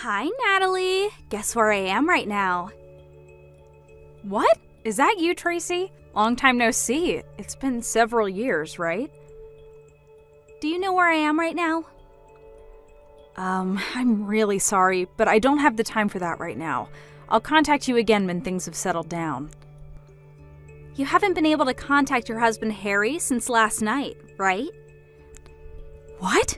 Hi, Natalie. Guess where I am right now? What? Is that you, Tracy? Long time no see. It's been several years, right? Do you know where I am right now? I'm really sorry, but I don't have the time for that right now. I'll contact you again when things have settled down. You haven't been able to contact your husband Harry since last night, right? What?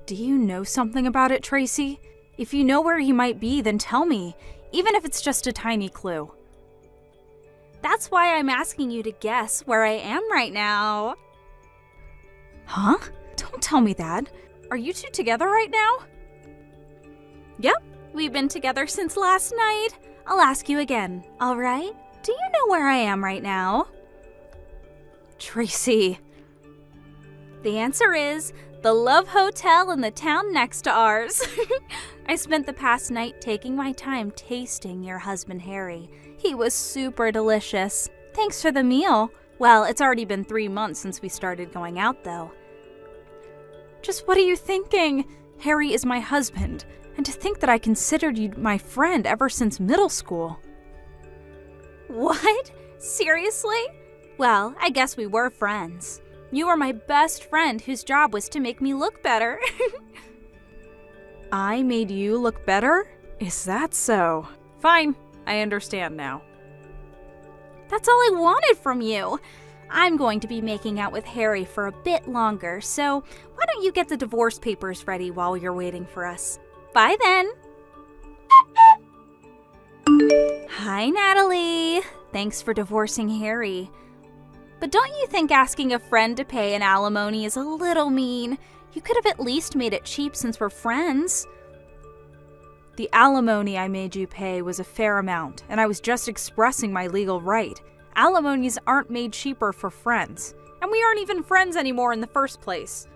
Do you know something about it, Tracy? If you know where he might be, then tell me, even if it's just a tiny clue. That's why I'm asking you to guess where I am right now. Huh? Don't tell me that. Are you two together right now? Yep, we've been together since last night. I'll ask you again, all right? Do you know where I am right now? Tracy. The answer is the Love Hotel in the town next to ours. I spent the past night taking my time tasting your husband Harry. He was super delicious. Thanks for the meal. Well, it's already been 3 months since we started going out, though. Just what are you thinking? Harry is my husband, and to think that I considered you my friend ever since middle school. What? Seriously? Well, I guess we were friends. You were my best friend whose job was to make me look better. I made you look better? Is that so? Fine, I understand now. That's all I wanted from you. I'm going to be making out with Harry for a bit longer, so why don't you get the divorce papers ready while you're waiting for us? Bye then. Hi, Natalie. Thanks for divorcing Harry. But don't you think asking a friend to pay an alimony is a little mean? You could have at least made it cheap since we're friends. The alimony I made you pay was a fair amount, and I was just expressing my legal right. Alimonies aren't made cheaper for friends, and we aren't even friends anymore in the first place.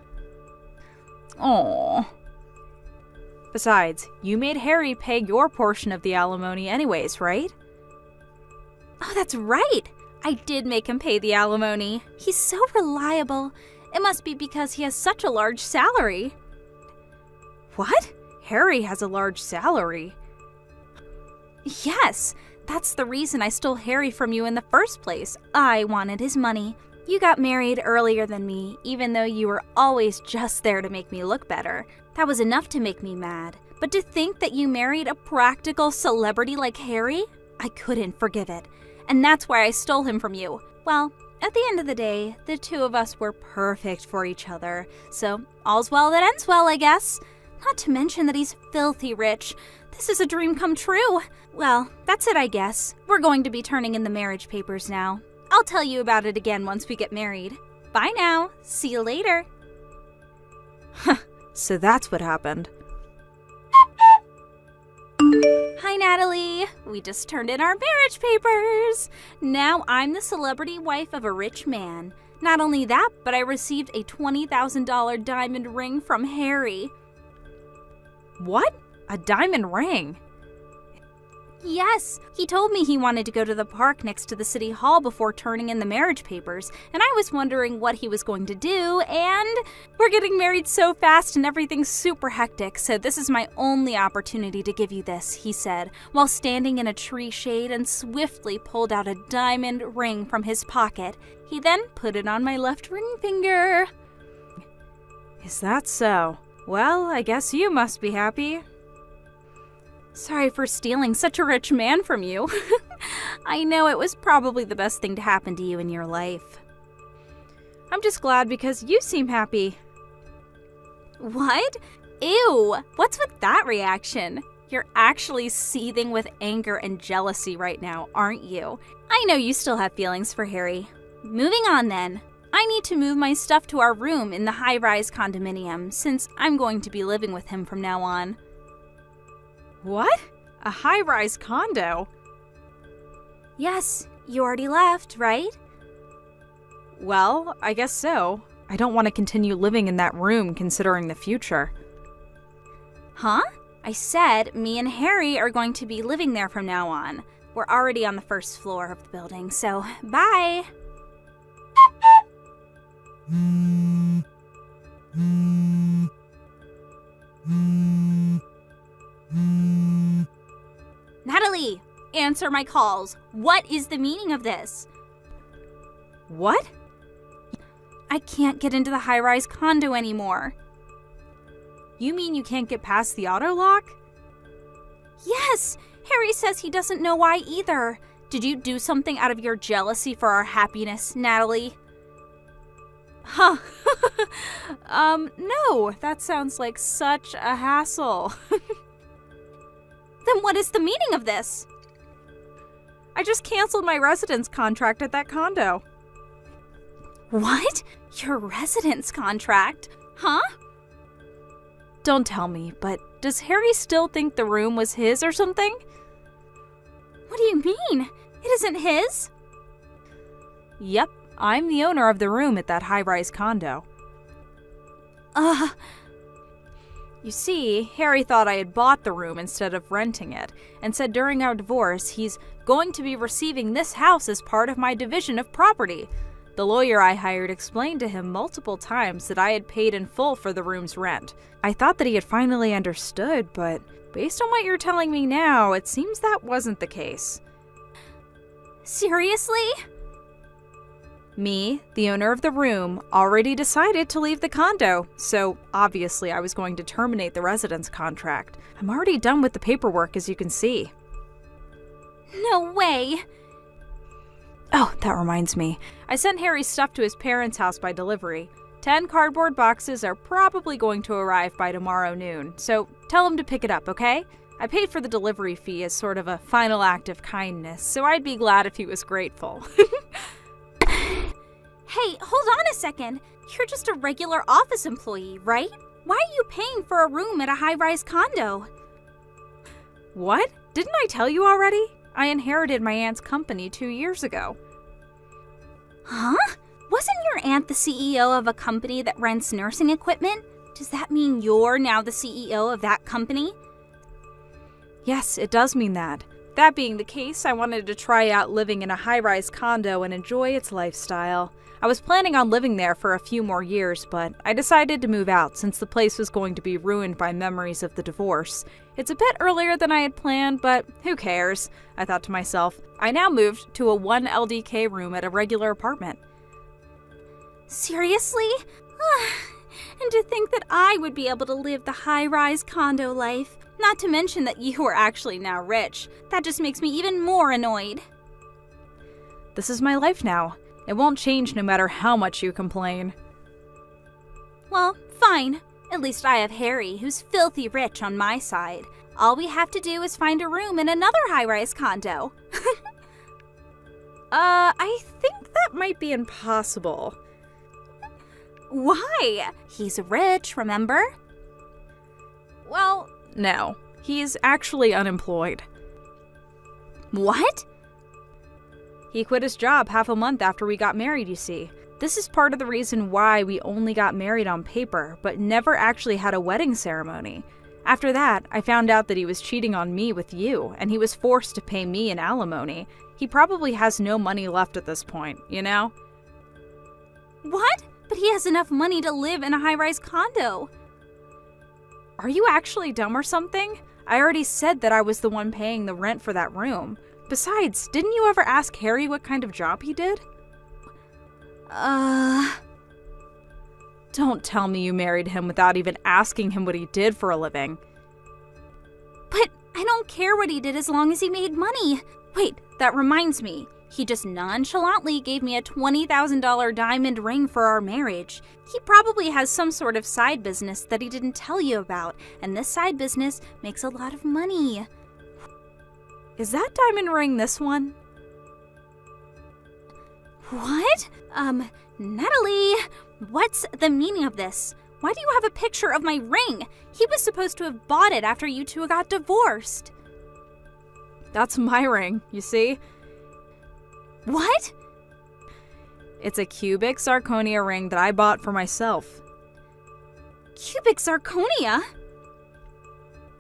Aww. Besides, you made Harry pay your portion of the alimony anyways, right? Oh, that's right. I did make him pay the alimony. He's so reliable. It must be because he has such a large salary. What? Harry has a large salary? Yes, that's the reason I stole Harry from you in the first place. I wanted his money. You got married earlier than me, even though you were always just there to make me look better. That was enough to make me mad. But to think that you married a practical celebrity like Harry, I couldn't forgive it. And that's why I stole him from you. Well, at the end of the day, the two of us were perfect for each other. So, all's well that ends well, I guess. Not to mention that he's filthy rich. This is a dream come true. Well, that's it, I guess. We're going to be turning in the marriage papers now. I'll tell you about it again once we get married. Bye now. See you later. So that's what happened. Hi, Natalie. We just turned in our marriage papers. Now I'm the celebrity wife of a rich man. Not only that, but I received a $20,000 diamond ring from Harry. What? A diamond ring? Yes, he told me he wanted to go to the park next to the city hall before turning in the marriage papers, and I was wondering what he was going to do, and we're getting married so fast and everything's super hectic, so this is my only opportunity to give you this, he said, while standing in a tree shade and swiftly pulled out a diamond ring from his pocket. He then put it on my left ring finger. Is that so? Well, I guess you must be happy. Sorry for stealing such a rich man from you. I know it was probably the best thing to happen to you in your life. I'm just glad because you seem happy. What? Ew! What's with that reaction? You're actually seething with anger and jealousy right now, aren't you? I know you still have feelings for Harry. Moving on then. I need to move my stuff to our room in the high-rise condominium since I'm going to be living with him from now on. What? A high-rise condo? Yes, you already left, right? Well, I guess so. I don't want to continue living in that room considering the future. Huh? I said me and Harry are going to be living there from now on. We're already on the first floor of the building, so bye! Natalie, answer my calls. What is the meaning of this? What? I can't get into the high-rise condo anymore. You mean you can't get past the auto lock? Yes, Harry says he doesn't know why either. Did you do something out of your jealousy for our happiness, Natalie? Huh. No, that sounds like such a hassle. Then what is the meaning of this? I just canceled my residence contract at that condo. What? Your residence contract? Huh? Don't tell me, but does Harry still think the room was his or something? What do you mean? It isn't his? Yep, I'm the owner of the room at that high-rise condo. You see, Harry thought I had bought the room instead of renting it, and said during our divorce he's going to be receiving this house as part of my division of property. The lawyer I hired explained to him multiple times that I had paid in full for the room's rent. I thought that he had finally understood, but based on what you're telling me now, it seems that wasn't the case. Seriously? Me, the owner of the room, already decided to leave the condo, so obviously I was going to terminate the residence contract. I'm already done with the paperwork, as you can see. No way! Oh, that reminds me. I sent Harry's stuff to his parents' house by delivery. 10 cardboard boxes are probably going to arrive by tomorrow noon, so tell him to pick it up, okay? I paid for the delivery fee as sort of a final act of kindness, so I'd be glad if he was grateful. Hey, hold on a second. You're just a regular office employee, right? Why are you paying for a room at a high-rise condo? What? Didn't I tell you already? I inherited my aunt's company 2 years ago. Huh? Wasn't your aunt the CEO of a company that rents nursing equipment? Does that mean you're now the CEO of that company? Yes, it does mean that. That being the case, I wanted to try out living in a high-rise condo and enjoy its lifestyle. I was planning on living there for a few more years, but I decided to move out since the place was going to be ruined by memories of the divorce. It's a bit earlier than I had planned, but who cares? I thought to myself. I now moved to a 1 LDK room at a regular apartment. Seriously? And to think that I would be able to live the high-rise condo life. Not to mention that you are actually now rich. That just makes me even more annoyed. This is my life now. It won't change no matter how much you complain. Well, fine. At least I have Harry, who's filthy rich on my side. All we have to do is find a room in another high-rise condo. I think that might be impossible. Why? He's rich, remember? Well, no. He's actually unemployed. What? He quit his job half a month after we got married, you see. This is part of the reason why we only got married on paper, but never actually had a wedding ceremony. After that, I found out that he was cheating on me with you, and he was forced to pay me an alimony. He probably has no money left at this point, you know? What? But he has enough money to live in a high-rise condo. Are you actually dumb or something? I already said that I was the one paying the rent for that room. Besides, didn't you ever ask Harry what kind of job he did? Don't tell me you married him without even asking him what he did for a living. But I don't care what he did as long as he made money. Wait, that reminds me. He just nonchalantly gave me a $20,000 diamond ring for our marriage. He probably has some sort of side business that he didn't tell you about, and this side business makes a lot of money. Is that diamond ring this one? What? Natalie, what's the meaning of this? Why do you have a picture of my ring? He was supposed to have bought it after you two got divorced. That's my ring, you see? What? It's a cubic zirconia ring that I bought for myself. Cubic zirconia?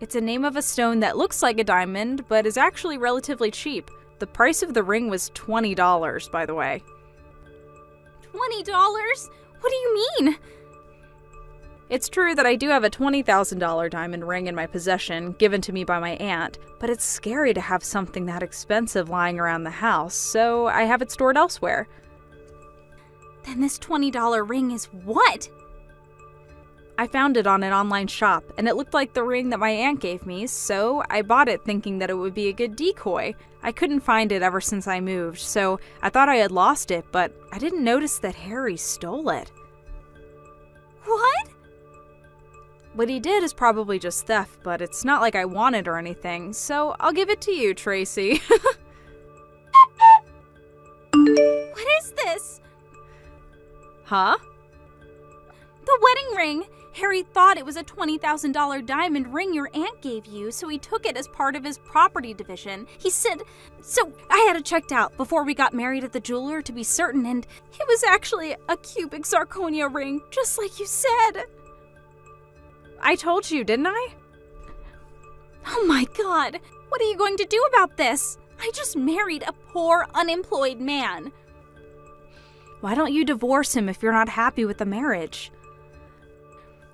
It's a name of a stone that looks like a diamond, but is actually relatively cheap. The price of the ring was $20, by the way. $20? What do you mean? It's true that I do have a $20,000 diamond ring in my possession, given to me by my aunt, but it's scary to have something that expensive lying around the house, so I have it stored elsewhere. Then this $20 ring is what? I found it on an online shop, and it looked like the ring that my aunt gave me, so I bought it thinking that it would be a good decoy. I couldn't find it ever since I moved, so I thought I had lost it, but I didn't notice that Harry stole it. What? What he did is probably just theft, but it's not like I want it or anything, so I'll give it to you, Tracy. What is this? Huh? The wedding ring! Harry thought it was a $20,000 diamond ring your aunt gave you, so he took it as part of his property division. He said, so I had it checked out before we got married at the jeweler to be certain, and it was actually a cubic zirconia ring, just like you said. I told you, didn't I? Oh my God, what are you going to do about this? I just married a poor, unemployed man. Why don't you divorce him if you're not happy with the marriage?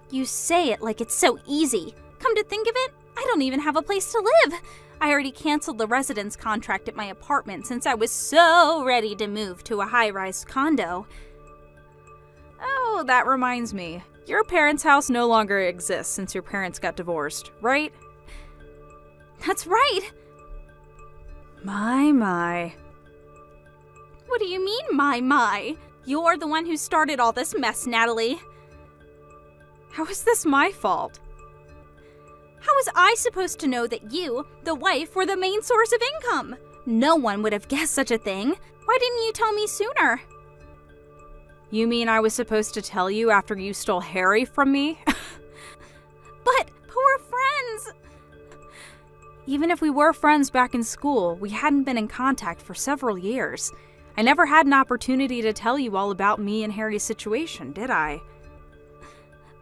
You say it like it's so easy. Come to think of it, I don't even have a place to live. I already canceled the residence contract at my apartment since I was so ready to move to a high-rise condo. Oh, that reminds me. Your parents' house no longer exists since your parents got divorced, right? That's right. My. What do you mean, my? You're the one who started all this mess, Natalie. How is this my fault? How was I supposed to know that you, the wife, were the main source of income? No one would have guessed such a thing. Why didn't you tell me sooner? You mean I was supposed to tell you after you stole Harry from me? But we're friends. Even if we were friends back in school, we hadn't been in contact for several years. I never had an opportunity to tell you all about me and Harry's situation, did I?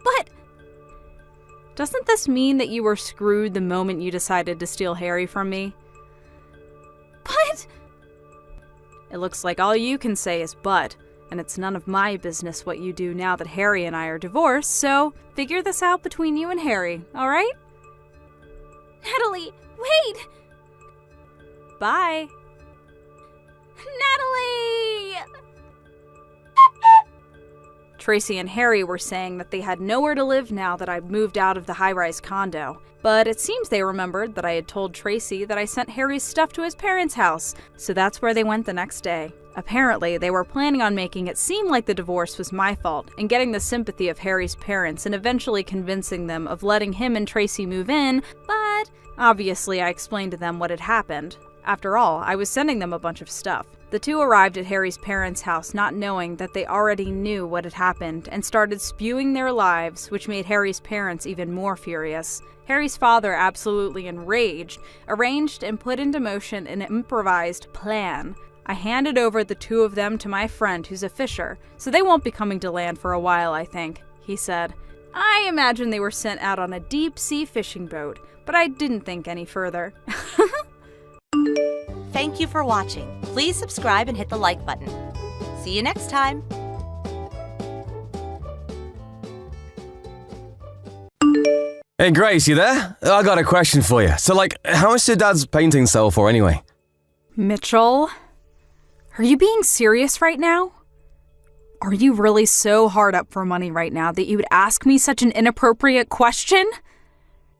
But doesn't this mean that you were screwed the moment you decided to steal Harry from me? But it looks like all you can say is but, and it's none of my business what you do now that Harry and I are divorced, so figure this out between you and Harry, all right? Natalie, wait! Bye. Natalie! Tracy and Harry were saying that they had nowhere to live now that I'd moved out of the high-rise condo, but it seems they remembered that I had told Tracy that I sent Harry's stuff to his parents' house, so that's where they went the next day. Apparently, they were planning on making it seem like the divorce was my fault and getting the sympathy of Harry's parents and eventually convincing them of letting him and Tracy move in, but obviously I explained to them what had happened. After all, I was sending them a bunch of stuff. The two arrived at Harry's parents' house not knowing that they already knew what had happened and started spewing their lives, which made Harry's parents even more furious. Harry's father, absolutely enraged, arranged and put into motion an improvised plan. I handed over the two of them to my friend who's a fisher, so they won't be coming to land for a while, I think, he said. I imagine they were sent out on a deep-sea fishing boat, but I didn't think any further. Thank you for watching. Please subscribe and hit the like button. See you next time. Hey Grace, you there? I got a question for you. So how much did Dad's painting sell for anyway? Mitchell, are you being serious right now? Are you really so hard up for money right now that you would ask me such an inappropriate question?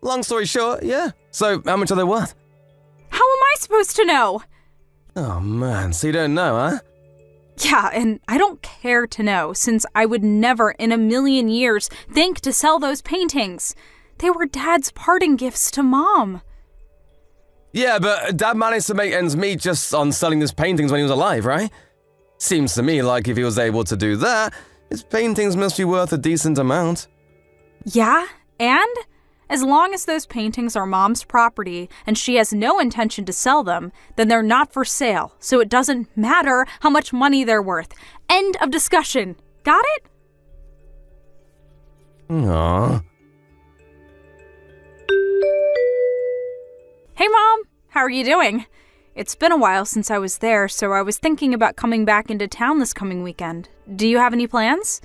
Long story short, yeah. So how much are they worth? How am I supposed to know? Oh man, so you don't know, huh? Yeah, and I don't care to know, since I would never in a million years think to sell those paintings. They were Dad's parting gifts to Mom. Yeah, but Dad managed to make ends meet just on selling his paintings when he was alive, right? Seems to me like if he was able to do that, his paintings must be worth a decent amount. Yeah, and as long as those paintings are Mom's property and she has no intention to sell them, then they're not for sale, so it doesn't matter how much money they're worth. End of discussion. Got it? Aww. Hey Mom, how are you doing? It's been a while since I was there, so I was thinking about coming back into town this coming weekend. Do you have any plans?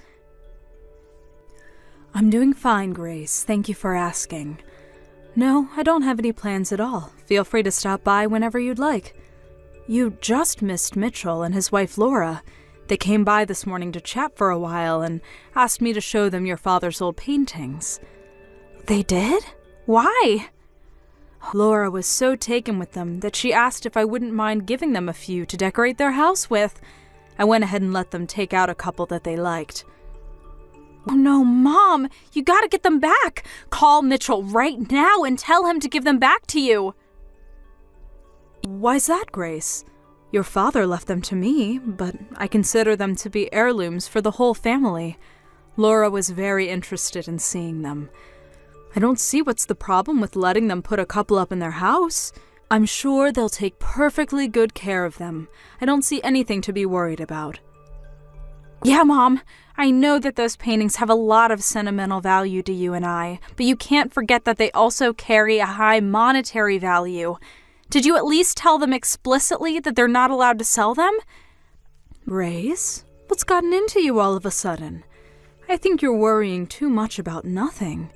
I'm doing fine, Grace. Thank you for asking. No, I don't have any plans at all. Feel free to stop by whenever you'd like. You just missed Mitchell and his wife Laura. They came by this morning to chat for a while and asked me to show them your father's old paintings. They did? Why? Laura was so taken with them that she asked if I wouldn't mind giving them a few to decorate their house with. I went ahead and let them take out a couple that they liked. Oh no, Mom! You gotta get them back! Call Mitchell right now and tell him to give them back to you! Why's that, Grace? Your father left them to me, but I consider them to be heirlooms for the whole family. Laura was very interested in seeing them. I don't see what's the problem with letting them put a couple up in their house. I'm sure they'll take perfectly good care of them. I don't see anything to be worried about. Yeah, Mom. I know that those paintings have a lot of sentimental value to you and I, but you can't forget that they also carry a high monetary value. Did you at least tell them explicitly that they're not allowed to sell them? Grace, what's gotten into you all of a sudden? I think you're worrying too much about nothing.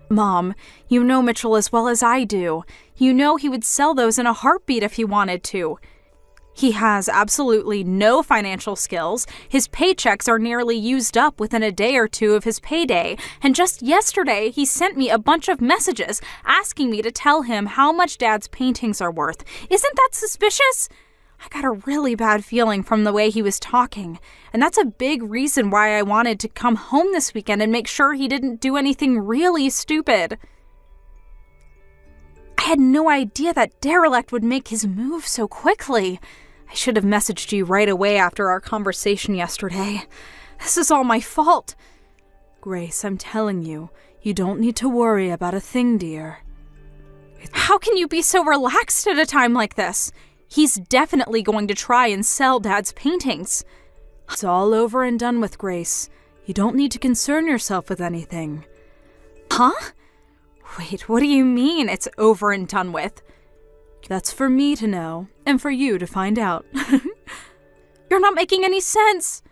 Mom, you know Mitchell as well as I do. You know he would sell those in a heartbeat if he wanted to. He has absolutely no financial skills. His paychecks are nearly used up within a day or two of his payday. And just yesterday, he sent me a bunch of messages asking me to tell him how much Dad's paintings are worth. Isn't that suspicious? I got a really bad feeling from the way he was talking. And that's a big reason why I wanted to come home this weekend and make sure he didn't do anything really stupid. I had no idea that derelict would make his move so quickly. I should have messaged you right away after our conversation yesterday. This is all my fault. Grace, I'm telling you, you don't need to worry about a thing, dear. How can you be so relaxed at a time like this? He's definitely going to try and sell Dad's paintings. It's all over and done with, Grace. You don't need to concern yourself with anything. Huh? Wait, what do you mean it's over and done with? That's for me to know, and for you to find out. You're not making any sense.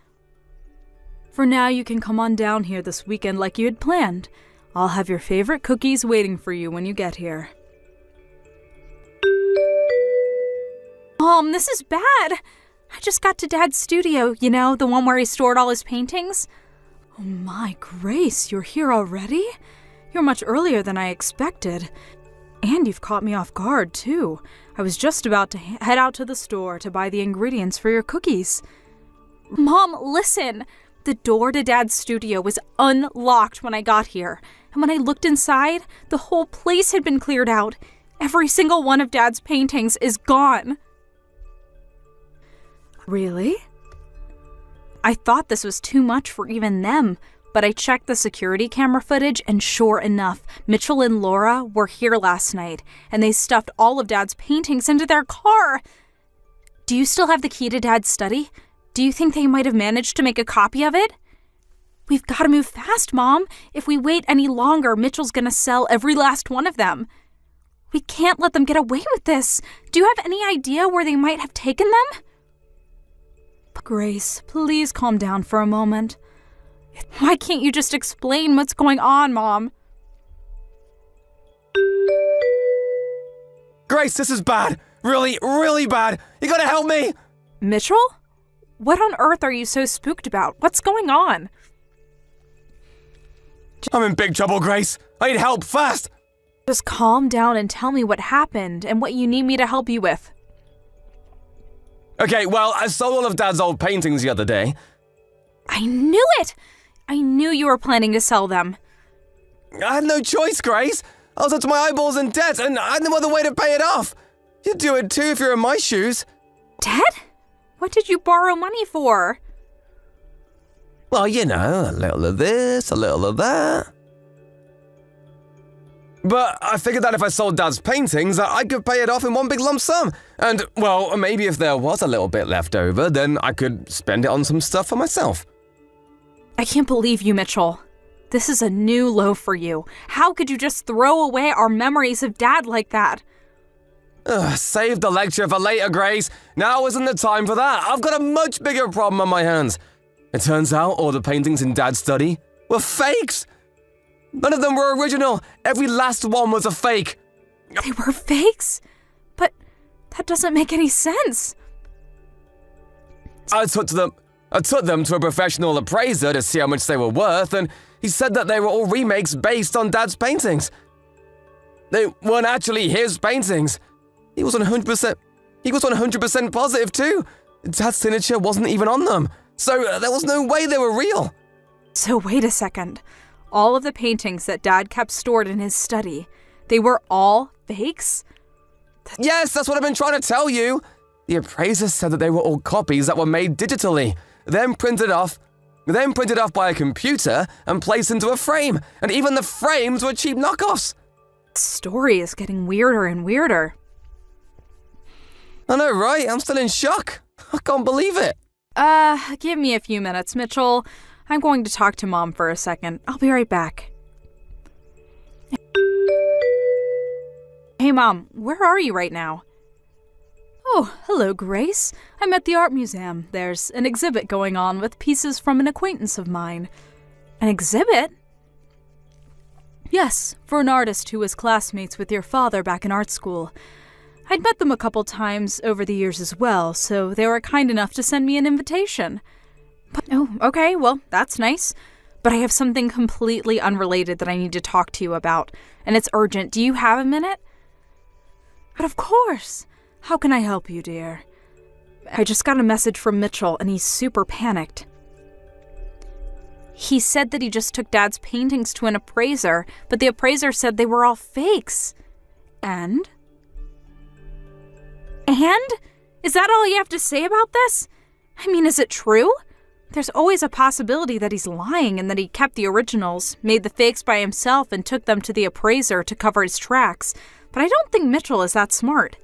For now, you can come on down here this weekend like you had planned. I'll have your favorite cookies waiting for you when you get here. Mom, this is bad. I just got to Dad's studio, you know, the one where he stored all his paintings. Oh my, Grace, you're here already? You're much earlier than I expected. And you've caught me off guard, too. I was just about to head out to the store to buy the ingredients for your cookies. Mom, listen. The door to Dad's studio was unlocked when I got here. And when I looked inside, the whole place had been cleared out. Every single one of Dad's paintings is gone. Really? I thought this was too much for even them, but I checked the security camera footage, and sure enough, Mitchell and Laura were here last night, and they stuffed all of Dad's paintings into their car. Do you still have the key to Dad's study? Do you think they might have managed to make a copy of it? We've got to move fast, Mom. If we wait any longer, Mitchell's gonna sell every last one of them. We can't let them get away with this. Do you have any idea where they might have taken them? Grace, please calm down for a moment. Why can't you just explain what's going on, Mom? Grace, this is bad. Really, really bad. You gotta help me. Mitchell? What on earth are you so spooked about? What's going on? I'm in big trouble, Grace. I need help fast. Just calm down and tell me what happened and what you need me to help you with. Okay, well, I sold all of Dad's old paintings the other day. I knew it! I knew you were planning to sell them. I had no choice, Grace. I was up to my eyeballs in debt, and I had no other way to pay it off. You'd do it too if you're in my shoes. Debt? What did you borrow money for? Well, you know, a little of this, a little of that. But I figured that if I sold Dad's paintings, I could pay it off in one big lump sum. And, well, maybe if there was a little bit left over, then I could spend it on some stuff for myself. I can't believe you, Mitchell. This is a new low for you. How could you just throw away our memories of Dad like that? Save the lecture for later, Grace. Now isn't the time for that. I've got a much bigger problem on my hands. It turns out all the paintings in Dad's study were fakes. None of them were original. Every last one was a fake. They were fakes? But that doesn't make any sense. I took them to a professional appraiser to see how much they were worth, and he said that they were all remakes based on Dad's paintings. They weren't actually his paintings. He was 100% positive too. Dad's signature wasn't even on them, so there was no way they were real. So wait a second. All of the paintings that Dad kept stored in his study, they were all fakes? Yes, that's what I've been trying to tell you. The appraiser said that they were all copies that were made digitally, then printed off by a computer and placed into a frame, and even the frames were cheap knockoffs. The story is getting weirder and weirder. I know, right? I'm still in shock. I can't believe it. Give me a few minutes, Mitchell. I'm going to talk to Mom for a second. I'll be right back. Hey, Mom, where are you right now? Oh, hello, Grace. I'm at the art museum. There's an exhibit going on with pieces from an acquaintance of mine. An exhibit? Yes, for an artist who was classmates with your father back in art school. I'd met them a couple times over the years as well, so they were kind enough to send me an invitation. Oh, okay, well, that's nice. But I have something completely unrelated that I need to talk to you about, and it's urgent. Do you have a minute? But of course. How can I help you, dear? I just got a message from Mitchell, and he's super panicked. He said that he just took Dad's paintings to an appraiser, but the appraiser said they were all fakes. And? Is that all you have to say about this? I mean, is it true? There's always a possibility that he's lying and that he kept the originals, made the fakes by himself, and took them to the appraiser to cover his tracks. But I don't think Mitchell is that smart.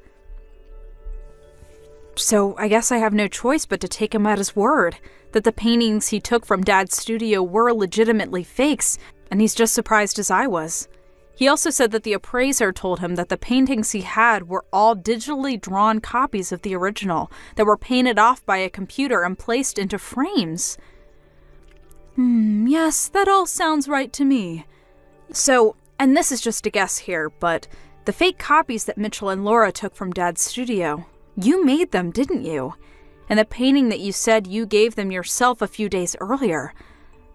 So I guess I have no choice but to take him at his word, that the paintings he took from Dad's studio were legitimately fakes, and he's just surprised as I was. He also said that the appraiser told him that the paintings he had were all digitally drawn copies of the original that were painted off by a computer and placed into frames. Yes, that all sounds right to me. So, and this is just a guess here, but the fake copies that Mitchell and Laura took from Dad's studio, you made them, didn't you? And the painting that you said you gave them yourself a few days earlier,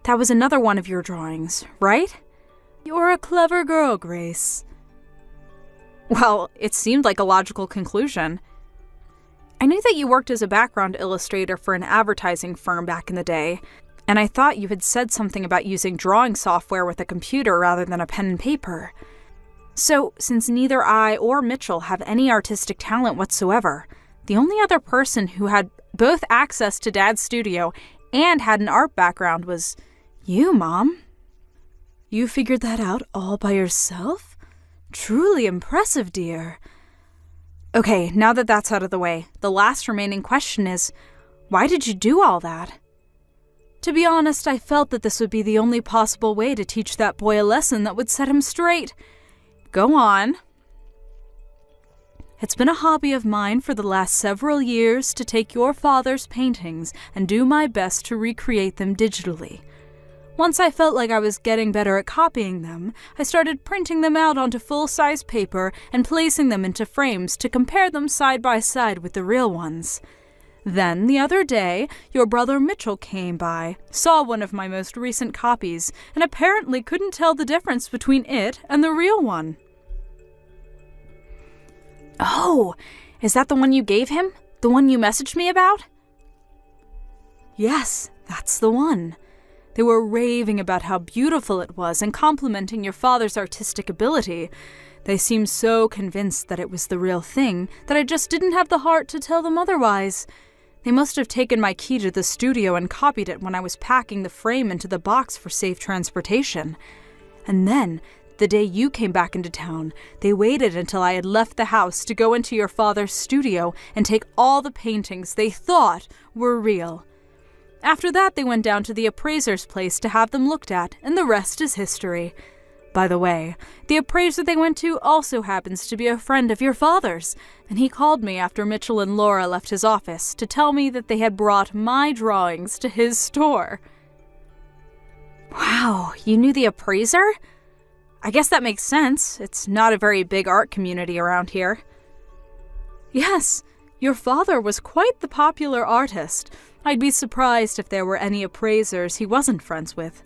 that was another one of your drawings, right? You're a clever girl, Grace. Well, it seemed like a logical conclusion. I knew that you worked as a background illustrator for an advertising firm back in the day, and I thought you had said something about using drawing software with a computer rather than a pen and paper. So, since neither I or Mitchell have any artistic talent whatsoever, the only other person who had both access to Dad's studio and had an art background was you, Mom. You figured that out all by yourself? Truly impressive, dear. Okay, now that that's out of the way, the last remaining question is, why did you do all that? To be honest, I felt that this would be the only possible way to teach that boy a lesson that would set him straight. Go on. It's been a hobby of mine for the last several years to take your father's paintings and do my best to recreate them digitally. Once I felt like I was getting better at copying them, I started printing them out onto full-size paper and placing them into frames to compare them side by side with the real ones. Then, the other day, your brother Mitchell came by, saw one of my most recent copies, and apparently couldn't tell the difference between it and the real one. Oh, is that the one you gave him? The one you messaged me about? Yes, that's the one. They were raving about how beautiful it was and complimenting your father's artistic ability. They seemed so convinced that it was the real thing that I just didn't have the heart to tell them otherwise. They must have taken my key to the studio and copied it when I was packing the frame into the box for safe transportation. And then, the day you came back into town, they waited until I had left the house to go into your father's studio and take all the paintings they thought were real. After that, they went down to the appraiser's place to have them looked at, and the rest is history. By the way, the appraiser they went to also happens to be a friend of your father's, and he called me after Mitchell and Laura left his office to tell me that they had brought my drawings to his store. Wow, you knew the appraiser? I guess that makes sense. It's not a very big art community around here. Yes, your father was quite the popular artist. I'd be surprised if there were any appraisers he wasn't friends with.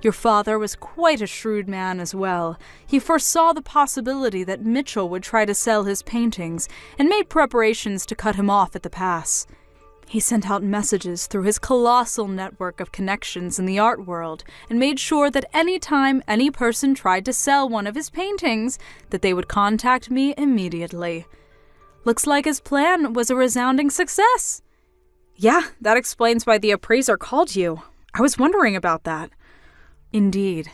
Your father was quite a shrewd man as well. He foresaw the possibility that Mitchell would try to sell his paintings and made preparations to cut him off at the pass. He sent out messages through his colossal network of connections in the art world and made sure that any time any person tried to sell one of his paintings, that they would contact me immediately. Looks like his plan was a resounding success. Yeah, that explains why the appraiser called you. I was wondering about that. Indeed.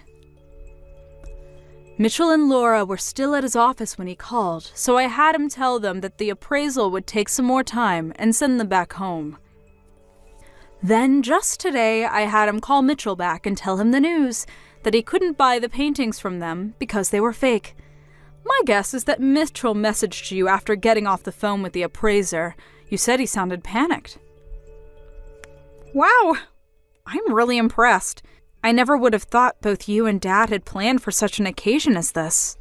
Mitchell and Laura were still at his office when he called, so I had him tell them that the appraisal would take some more time and send them back home. Then, just today, I had him call Mitchell back and tell him the news, that he couldn't buy the paintings from them because they were fake. My guess is that Mitchell messaged you after getting off the phone with the appraiser. You said he sounded panicked. Wow, I'm really impressed. I never would have thought both you and Dad had planned for such an occasion as this.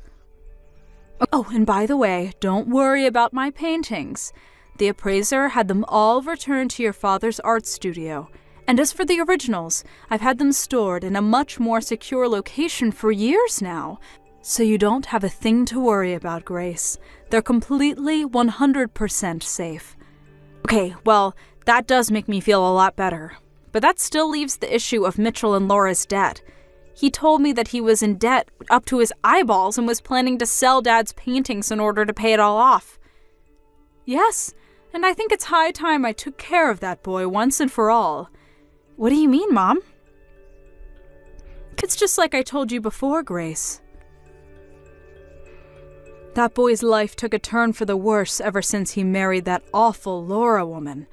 Oh, and by the way, don't worry about my paintings. The appraiser had them all returned to your father's art studio. And as for the originals, I've had them stored in a much more secure location for years now. So you don't have a thing to worry about, Grace. They're completely 100% safe. Okay, well, that does make me feel a lot better. But that still leaves the issue of Mitchell and Laura's debt. He told me that he was in debt up to his eyeballs and was planning to sell Dad's paintings in order to pay it all off. Yes, and I think it's high time I took care of that boy once and for all. What do you mean, Mom? It's just like I told you before, Grace. That boy's life took a turn for the worse ever since he married that awful Laura woman.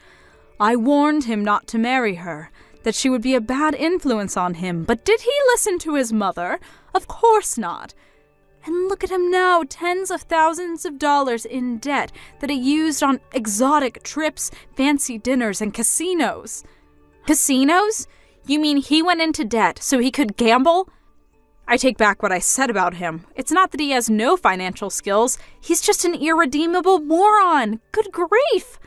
I warned him not to marry her, that she would be a bad influence on him, but did he listen to his mother? Of course not. And look at him now, tens of thousands of dollars in debt that he used on exotic trips, fancy dinners, and casinos. Casinos? You mean he went into debt so he could gamble? I take back what I said about him. It's not that he has no financial skills. He's just an irredeemable moron. Good grief!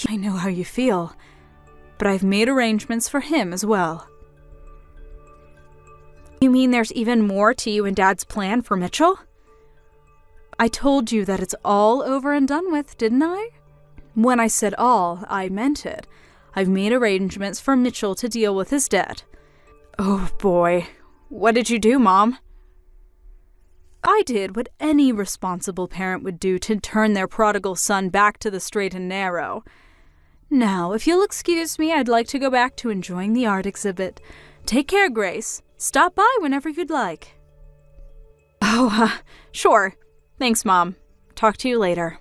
I know how you feel, but I've made arrangements for him as well. You mean there's even more to you and Dad's plan for Mitchell? I told you that it's all over and done with, didn't I? When I said all, I meant it. I've made arrangements for Mitchell to deal with his debt. Oh boy, what did you do, Mom? I did what any responsible parent would do to turn their prodigal son back to the straight and narrow. Now, if you'll excuse me, I'd like to go back to enjoying the art exhibit. Take care, Grace. Stop by whenever you'd like. Oh, sure. Thanks, Mom. Talk to you later.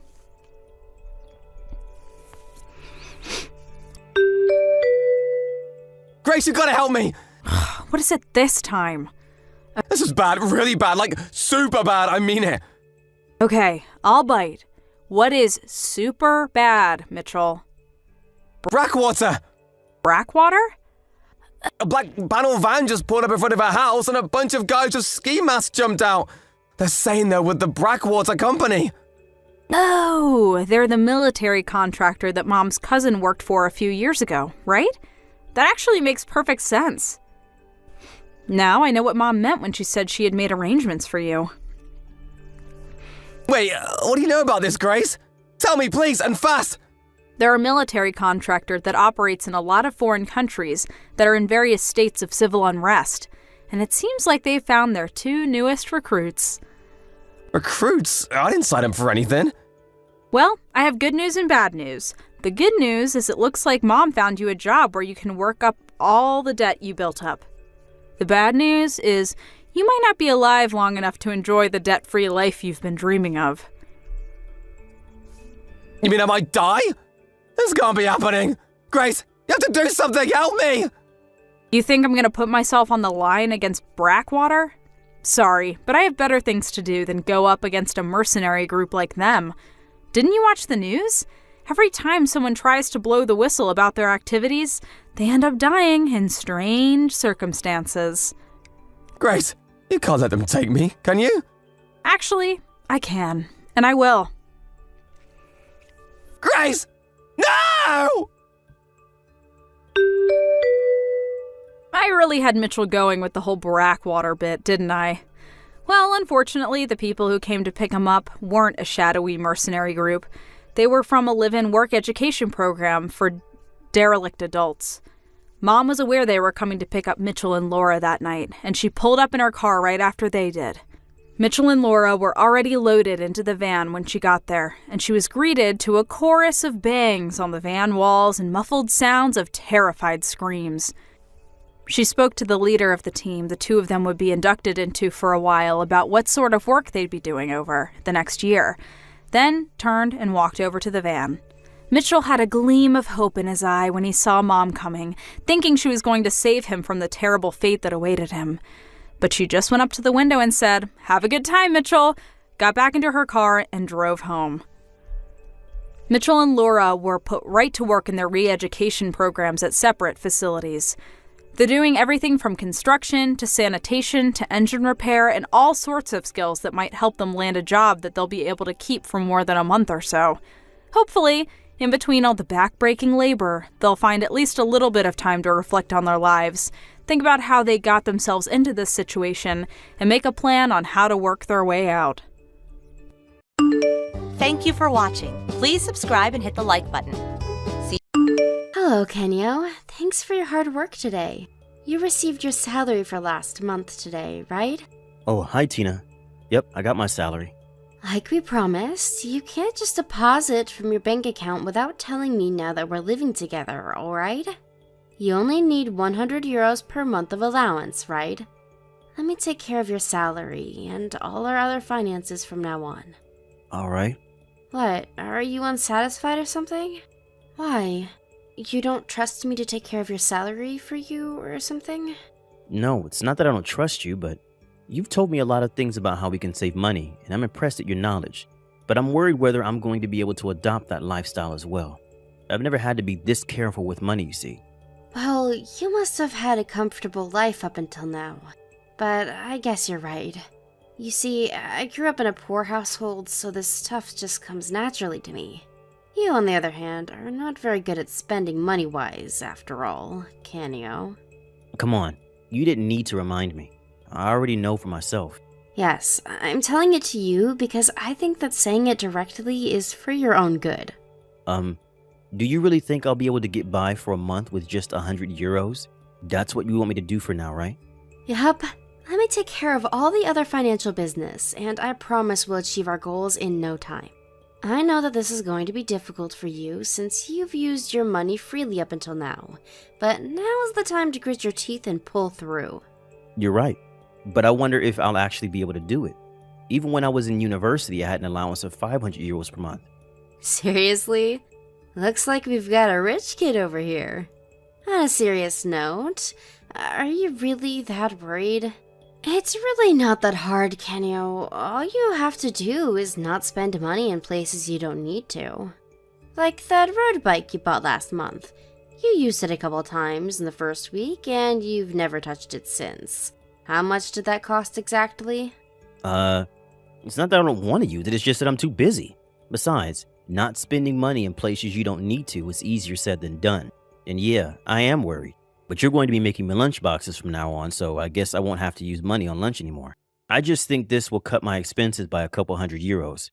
Grace, you gotta help me! What is it this time? This is bad, really bad, like super bad, I mean it. Okay, I'll bite. What is super bad, Mitchell? Brackwater! Brackwater? A black panel van just pulled up in front of our house and a bunch of guys with ski masks jumped out. They're saying they're with the Brackwater Company. Oh, they're the military contractor that Mom's cousin worked for a few years ago, right? That actually makes perfect sense. Now I know what Mom meant when she said she had made arrangements for you. Wait, what do you know about this, Grace? Tell me, please, and fast! They're a military contractor that operates in a lot of foreign countries that are in various states of civil unrest, and it seems like they've found their two newest recruits. Recruits? I didn't sign up for anything. Well, I have good news and bad news. The good news is it looks like Mom found you a job where you can work up all the debt you built up. The bad news is you might not be alive long enough to enjoy the debt-free life you've been dreaming of. You mean I might die? This can't be happening. Grace, you have to do something. Help me. You think I'm going to put myself on the line against Brackwater? Sorry, but I have better things to do than go up against a mercenary group like them. Didn't you watch the news? Every time someone tries to blow the whistle about their activities, they end up dying in strange circumstances. Grace, You can't let them take me, can you? Actually, I can, and I will. Grace! No! I really had Mitchell going with the whole Brackwater bit, didn't I? Well, unfortunately, the people who came to pick him up weren't a shadowy mercenary group. They were from a live-in work education program for derelict adults. Mom was aware they were coming to pick up Mitchell and Laura that night, and she pulled up in her car right after they did. Mitchell and Laura were already loaded into the van when she got there, and she was greeted to a chorus of bangs on the van walls and muffled sounds of terrified screams. She spoke to the leader of the team the two of them would be inducted into for a while about what sort of work they'd be doing over the next year, then turned and walked over to the van. Mitchell had a gleam of hope in his eye when he saw Mom coming, thinking she was going to save him from the terrible fate that awaited him. But she just went up to the window and said, "Have a good time, Mitchell," got back into her car, and drove home. Mitchell and Laura were put right to work in their re-education programs at separate facilities. They're doing everything from construction to sanitation to engine repair and all sorts of skills that might help them land a job that they'll be able to keep for more than a month or so. Hopefully, in between all the back-breaking labor, they'll find at least a little bit of time to reflect on their lives, think about how they got themselves into this situation, and make a plan on how to work their way out. Thank you for watching. Please subscribe and hit the like button. Hello, Kenyo. Thanks for your hard work today. You received your salary for last month today, right? Oh, hi, Tina. Yep, I got my salary. Like we promised, you can't just deposit from your bank account without telling me now that we're living together, alright? You only need 100 euros per month of allowance, right? Let me take care of your salary and all our other finances from now on. Alright. What, are you unsatisfied or something? Why? You don't trust me to take care of your salary for you or something? No, it's not that I don't trust you, but you've told me a lot of things about how we can save money, and I'm impressed at your knowledge. But I'm worried whether I'm going to be able to adopt that lifestyle as well. I've never had to be this careful with money, you see. Well, you must have had a comfortable life up until now. But I guess you're right. You see, I grew up in a poor household, so this stuff just comes naturally to me. You, on the other hand, are not very good at spending money-wise, after all, Kenyo. Come on, you didn't need to remind me. I already know for myself. Yes, I'm telling it to you because I think that saying it directly is for your own good. Do you really think I'll be able to get by for a month with just 100 euros? That's what you want me to do for now, right? Yup. Let me take care of all the other financial business, and I promise we'll achieve our goals in no time. I know that this is going to be difficult for you since you've used your money freely up until now, but now is the time to grit your teeth and pull through. You're right, but I wonder if I'll actually be able to do it. Even when I was in university, I had an allowance of 500 euros per month. Seriously? Looks like we've got a rich kid over here. On a serious note, are you really that worried? It's really not that hard, Kenyo. All you have to do is not spend money in places you don't need to. Like that road bike you bought last month. You used it a couple times in the first week, and you've never touched it since. How much did that cost exactly? It's not that I don't want to use it, it's just that I'm too busy. Besides, not spending money in places you don't need to is easier said than done. And yeah, I am worried. But you're going to be making me lunch boxes from now on, so I guess I won't have to use money on lunch anymore. I just think this will cut my expenses by a couple hundred euros.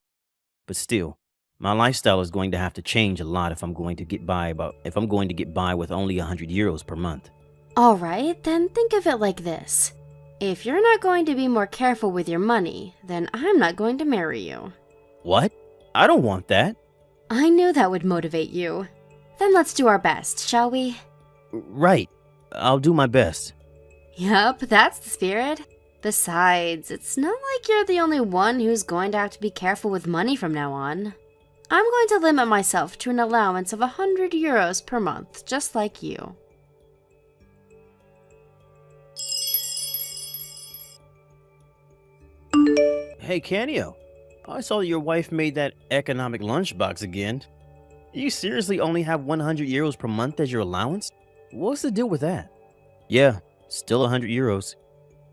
But still, my lifestyle is going to have to change a lot if I'm going to get by with only 100 euros per month. Alright, then think of it like this. If you're not going to be more careful with your money, then I'm not going to marry you. What? I don't want that. I knew that would motivate you. Then let's do our best, shall we? Right. I'll do my best. Yup, that's the spirit. Besides, it's not like you're the only one who's going to have to be careful with money from now on. I'm going to limit myself to an allowance of 100 euros per month, just like you. Hey, Canio. I saw your wife made that economic lunchbox again. You seriously only have 100 euros per month as your allowance? What's the deal with that? Yeah, still 100 euros.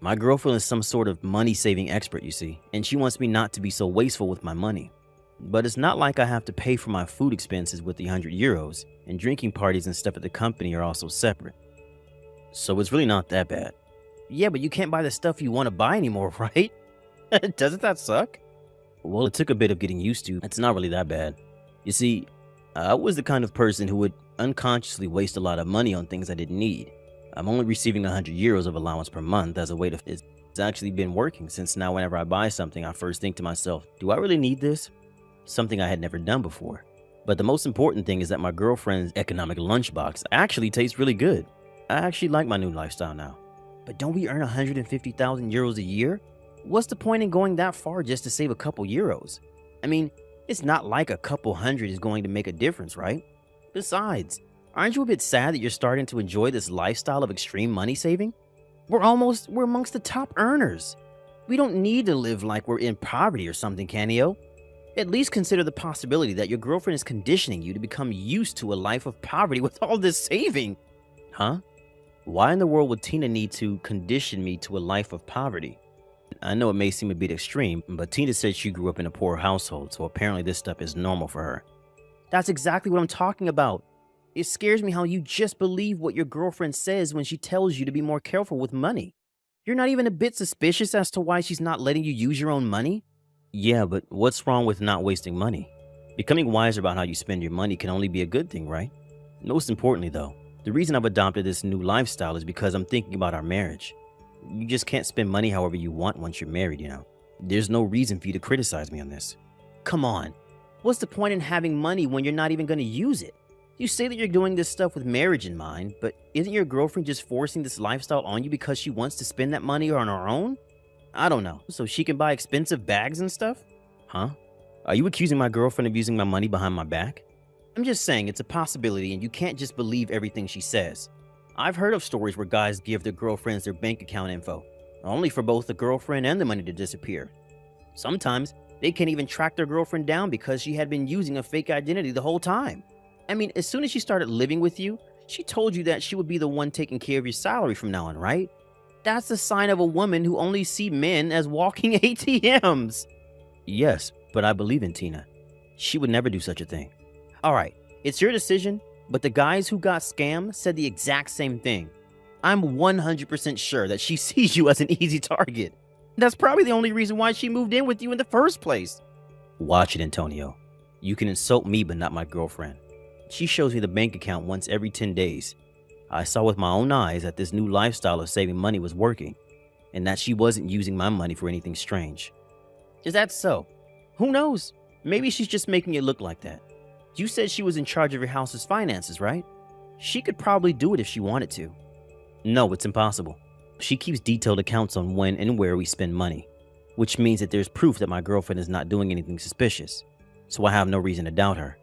My girlfriend is some sort of money-saving expert, you see, and she wants me not to be so wasteful with my money. But it's not like I have to pay for my food expenses with the 100 euros, and drinking parties and stuff at the company are also separate. So it's really not that bad. Yeah, but you can't buy the stuff you want to buy anymore, right? Doesn't that suck? Well, it took a bit of getting used to. It's not really that bad. You see, I was the kind of person who would unconsciously waste a lot of money on things I didn't need. I'm only receiving 100 euros of allowance per month as a way to... It's actually been working, since now whenever I buy something, I first think to myself, do I really need this? Something I had never done before. But the most important thing is that my girlfriend's economic lunchbox actually tastes really good. I actually like my new lifestyle now. But don't we earn 150,000 euros a year? What's the point in going that far just to save a couple euros? I mean, it's not like a couple hundred is going to make a difference, right? Besides, aren't you a bit sad that you're starting to enjoy this lifestyle of extreme money saving? We're amongst the top earners. We don't need to live like we're in poverty or something, Canio. At least consider the possibility that your girlfriend is conditioning you to become used to a life of poverty with all this saving. Huh? Why in the world would Tina need to condition me to a life of poverty? I know it may seem a bit extreme, but Tina said she grew up in a poor household, so apparently this stuff is normal for her. That's exactly what I'm talking about. It scares me how you just believe what your girlfriend says when she tells you to be more careful with money. You're not even a bit suspicious as to why she's not letting you use your own money? Yeah, but what's wrong with not wasting money? Becoming wiser about how you spend your money can only be a good thing, right? Most importantly, though, the reason I've adopted this new lifestyle is because I'm thinking about our marriage. You just can't spend money however you want once you're married, you know? There's no reason for you to criticize me on this. Come on. What's the point in having money when you're not even going to use it? You say that you're doing this stuff with marriage in mind, but isn't your girlfriend just forcing this lifestyle on you because she wants to spend that money on her own? I don't know. So she can buy expensive bags and stuff? Huh? Are you accusing my girlfriend of using my money behind my back? I'm just saying it's a possibility and you can't just believe everything she says. I've heard of stories where guys give their girlfriends their bank account info, only for both the girlfriend and the money to disappear. Sometimes they can't even track their girlfriend down because she had been using a fake identity the whole time. I mean, as soon as she started living with you, she told you that she would be the one taking care of your salary from now on, right? That's the sign of a woman who only sees men as walking ATMs. Yes, but I believe in Tina. She would never do such a thing. All right, it's your decision, but the guys who got scammed said the exact same thing. I'm 100% sure that she sees you as an easy target. That's probably the only reason why she moved in with you in the first place. Watch it, Antonio. You can insult me, but not my girlfriend. She shows me the bank account once every 10 days. I saw with my own eyes that this new lifestyle of saving money was working, and that she wasn't using my money for anything strange. Is that so? Who knows? Maybe she's just making it look like that. You said she was in charge of your house's finances, right? She could probably do it if she wanted to. No, it's impossible. She keeps detailed accounts on when and where we spend money, which means that there's proof that my girlfriend is not doing anything suspicious, so I have no reason to doubt her.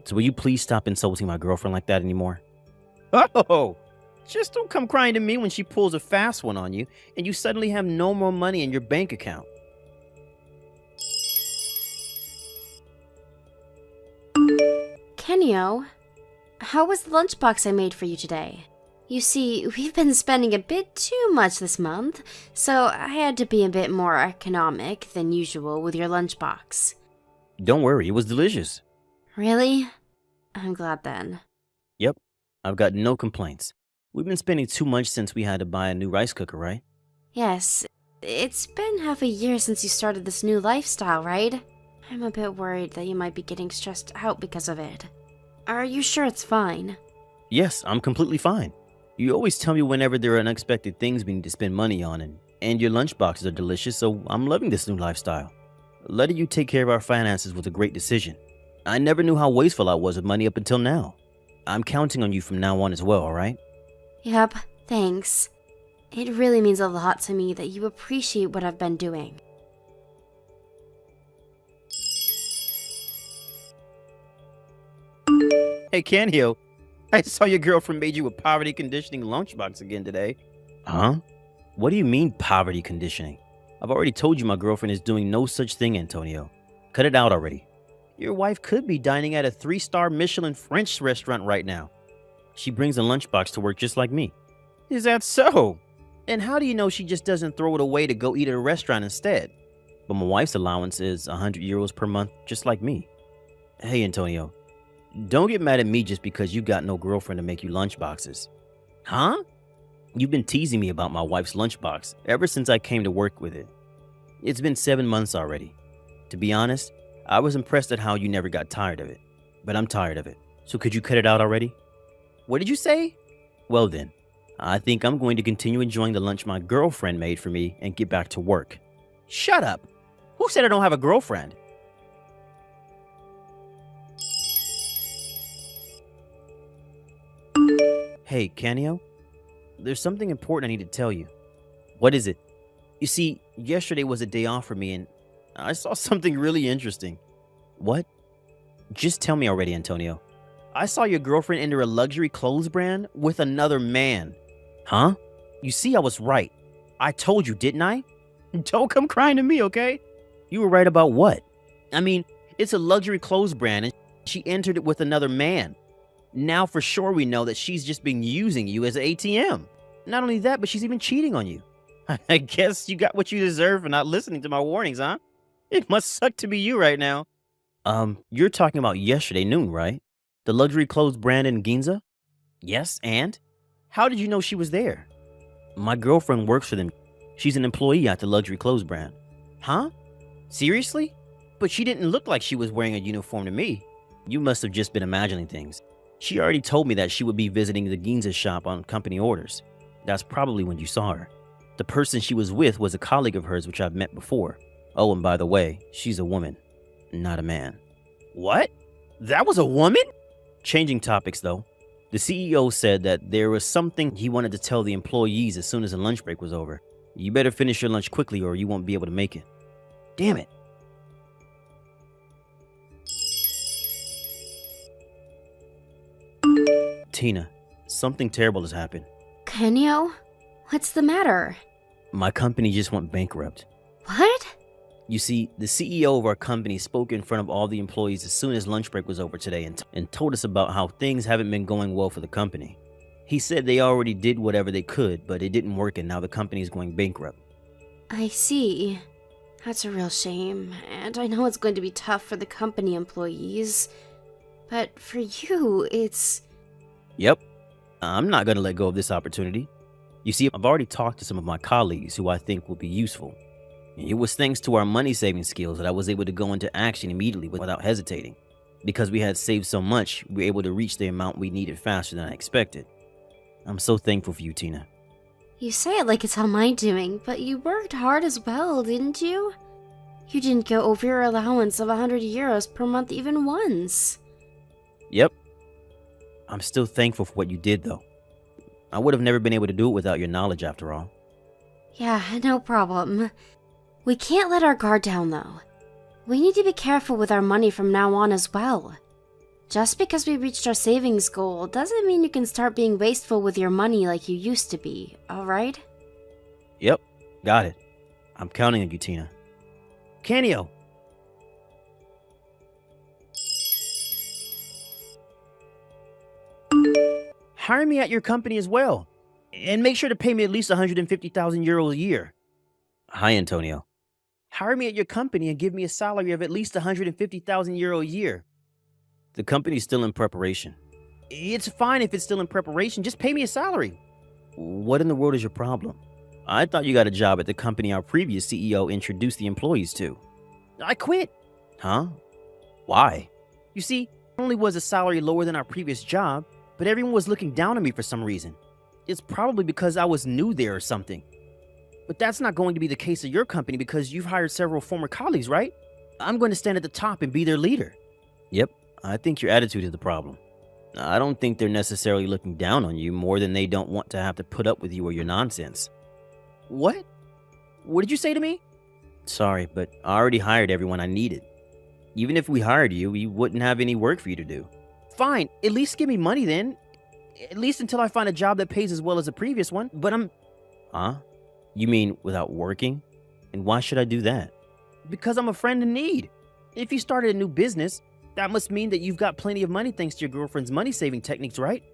So will you please stop insulting my girlfriend like that anymore? Oh, just don't come crying to me when she pulls a fast one on you and you suddenly have no more money in your bank account. Kenyo, how was the lunchbox I made for you today? You see, we've been spending a bit too much this month, so I had to be a bit more economic than usual with your lunchbox. Don't worry, it was delicious. Really? I'm glad then. Yep, I've got no complaints. We've been spending too much since we had to buy a new rice cooker, right? Yes, it's been half a year since you started this new lifestyle, right? I'm a bit worried that you might be getting stressed out because of it. Are you sure it's fine? Yes, I'm completely fine. You always tell me whenever there are unexpected things we need to spend money on, and your lunchboxes are delicious, so I'm loving this new lifestyle. Letting you take care of our finances was a great decision. I never knew how wasteful I was with money up until now. I'm counting on you from now on as well, alright? Yep, thanks. It really means a lot to me that you appreciate what I've been doing. Hey, Canio, I saw your girlfriend made you a poverty conditioning lunchbox again today. Huh? What do you mean poverty conditioning? I've already told you my girlfriend is doing no such thing, Antonio. Cut it out already. Your wife could be dining at a 3-star Michelin French restaurant right now. She brings a lunchbox to work just like me. Is that so? And how do you know she just doesn't throw it away to go eat at a restaurant instead? But my wife's allowance is 100 euros per month, just like me. Hey, Antonio, don't get mad at me just because you got no girlfriend to make you lunchboxes. Huh? You've been teasing me about my wife's lunchbox ever since I came to work with it. It's been 7 months already. To be honest, I was impressed at how you never got tired of it. But I'm tired of it. So could you cut it out already? What did you say? Well then, I think I'm going to continue enjoying the lunch my girlfriend made for me and get back to work. Shut up. Who said I don't have a girlfriend? Hey, Canio? There's something important I need to tell you. What is it? You see, yesterday was a day off for me and I saw something really interesting. What? Just tell me already, Antonio. I saw your girlfriend enter a luxury clothes brand with another man. Huh? You see, I was right. I told you, didn't I? Don't come crying to me, okay? You were right about what? I mean, it's a luxury clothes brand and she entered it with another man. Now for sure we know that she's just been using you as an ATM. Not only that, but she's even cheating on you. I guess you got what you deserve for not listening to my warnings, huh? It must suck to be you right now. You're talking about yesterday noon, right? The luxury clothes brand in Ginza? Yes, and? How did you know she was there? My girlfriend works for them. She's an employee at the luxury clothes brand. Huh? Seriously? But she didn't look like she was wearing a uniform to me. You must have just been imagining things. She already told me that she would be visiting the Ginza shop on company orders. That's probably when you saw her. The person she was with was a colleague of hers which I've met before. Oh, and by the way, she's a woman, not a man. What? That was a woman? Changing topics though. The CEO said that there was something he wanted to tell the employees as soon as the lunch break was over. You better finish your lunch quickly or you won't be able to make it. Damn it. Tina, something terrible has happened. Kenyo? What's the matter? My company just went bankrupt. What? You see, the CEO of our company spoke in front of all the employees as soon as lunch break was over today and told us about how things haven't been going well for the company. He said they already did whatever they could, but it didn't work and now the company is going bankrupt. I see. That's a real shame, and I know it's going to be tough for the company employees. But for you, it's... Yep. I'm not going to let go of this opportunity. You see, I've already talked to some of my colleagues who I think will be useful. It was thanks to our money-saving skills that I was able to go into action immediately without hesitating. Because we had saved so much, we were able to reach the amount we needed faster than I expected. I'm so thankful for you, Tina. You say it like it's all my doing, but you worked hard as well, didn't you? You didn't go over your allowance of 100 euros per month even once. Yep. I'm still thankful for what you did, though. I would have never been able to do it without your knowledge, after all. Yeah, no problem. We can't let our guard down, though. We need to be careful with our money from now on as well. Just because we reached our savings goal doesn't mean you can start being wasteful with your money like you used to be, alright? Yep, got it. I'm counting on you, Tina. Canio! Hire me at your company as well. And make sure to pay me at least 150,000 euros a year. Hi, Antonio. Hire me at your company and give me a salary of at least 150,000 euro a year. The company's still in preparation. It's fine if it's still in preparation. Just pay me a salary. What in the world is your problem? I thought you got a job at the company our previous CEO introduced the employees to. I quit. Huh? Why? You see, not only was the salary lower than our previous job, but everyone was looking down on me for some reason. It's probably because I was new there or something. But that's not going to be the case at your company because you've hired several former colleagues, right? I'm going to stand at the top and be their leader. Yep, I think your attitude is the problem. I don't think they're necessarily looking down on you more than they don't want to have to put up with you or your nonsense. What? What did you say to me? Sorry, but I already hired everyone I needed. Even if we hired you, we wouldn't have any work for you to do. Fine, at least give me money then. At least until I find a job that pays as well as the previous one. But Huh? You mean without working? And why should I do that? Because I'm a friend in need. If you started a new business, that must mean that you've got plenty of money thanks to your girlfriend's money-saving techniques, right?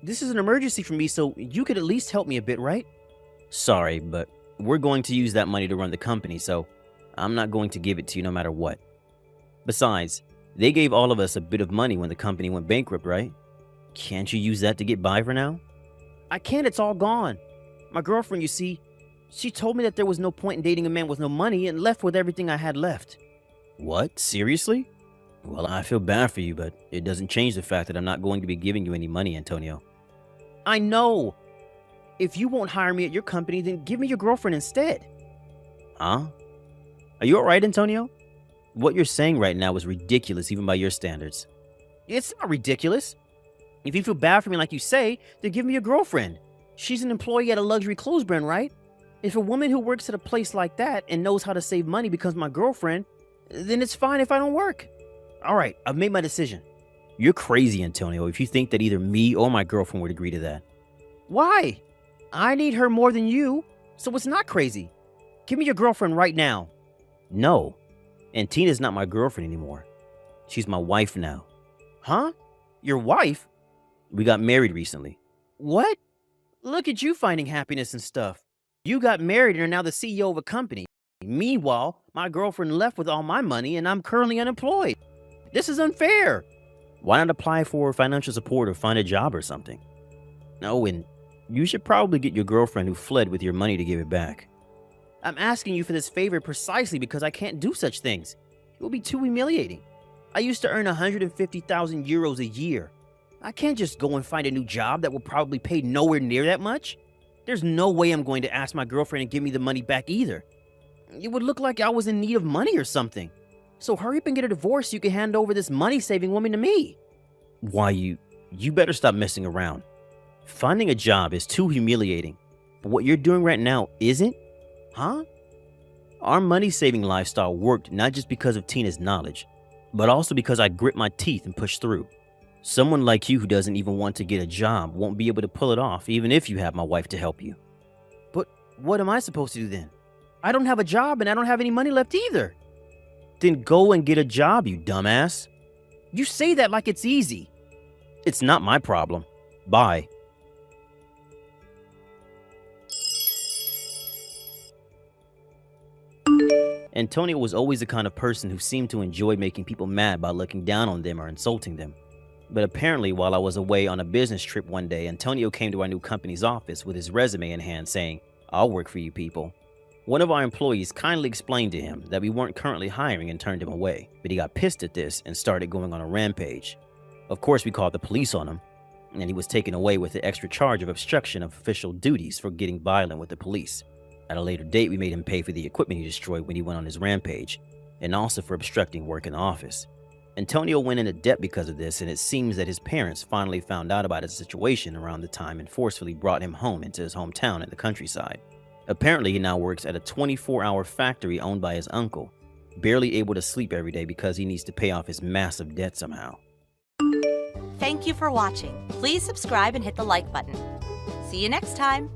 This is an emergency for me, so you could at least help me a bit, right? Sorry, but we're going to use that money to run the company, so I'm not going to give it to you no matter what. Besides, they gave all of us a bit of money when the company went bankrupt, right? Can't you use that to get by for now? I can't, it's all gone. My girlfriend, you see, she told me that there was no point in dating a man with no money and left with everything I had left. What? Seriously? Well, I feel bad for you, but it doesn't change the fact that I'm not going to be giving you any money, Antonio. I know. If you won't hire me at your company, then give me your girlfriend instead. Huh? Are you alright, Antonio? What you're saying right now is ridiculous even by your standards. It's not ridiculous. If you feel bad for me like you say, then give me your girlfriend. She's an employee at a luxury clothes brand, right? If a woman who works at a place like that and knows how to save money becomes my girlfriend, then it's fine if I don't work. Alright, I've made my decision. You're crazy, Antonio, if you think that either me or my girlfriend would agree to that. Why? I need her more than you, so it's not crazy. Give me your girlfriend right now. No. And Tina's not my girlfriend anymore. She's my wife now. Huh? Your wife? We got married recently. What? Look at you finding happiness and stuff. You got married and are now the CEO of a company. Meanwhile, my girlfriend left with all my money and I'm currently unemployed. This is unfair. Why not apply for financial support or find a job or something? Oh, and you should probably get your girlfriend who fled with your money to give it back. I'm asking you for this favor precisely because I can't do such things. It will be too humiliating. I used to earn 150,000 euros a year. I can't just go and find a new job that will probably pay nowhere near that much. There's no way I'm going to ask my girlfriend to give me the money back either. It would look like I was in need of money or something. So hurry up and get a divorce so you can hand over this money-saving woman to me. Why, you better stop messing around. Finding a job is too humiliating. But what you're doing right now isn't? Huh? Our money-saving lifestyle worked not just because of Tina's knowledge, but also because I grit my teeth and push through. Someone like you who doesn't even want to get a job won't be able to pull it off even if you have my wife to help you. But what am I supposed to do then? I don't have a job and I don't have any money left either. Then go and get a job, you dumbass. You say that like it's easy. It's not my problem. Bye. Antonio was always the kind of person who seemed to enjoy making people mad by looking down on them or insulting them. But apparently, while I was away on a business trip one day, Antonio came to our new company's office with his resume in hand saying, "I'll work for you people." One of our employees kindly explained to him that we weren't currently hiring and turned him away, but he got pissed at this and started going on a rampage. Of course, we called the police on him, and he was taken away with the extra charge of obstruction of official duties for getting violent with the police. At a later date, we made him pay for the equipment he destroyed when he went on his rampage, and also for obstructing work in the office. Antonio went into debt because of this, and it seems that his parents finally found out about his situation around the time and forcefully brought him home into his hometown in the countryside. Apparently, he now works at a 24-hour factory owned by his uncle, barely able to sleep every day because he needs to pay off his massive debt somehow. Thank you for watching. Please subscribe and hit the like button. See you next time.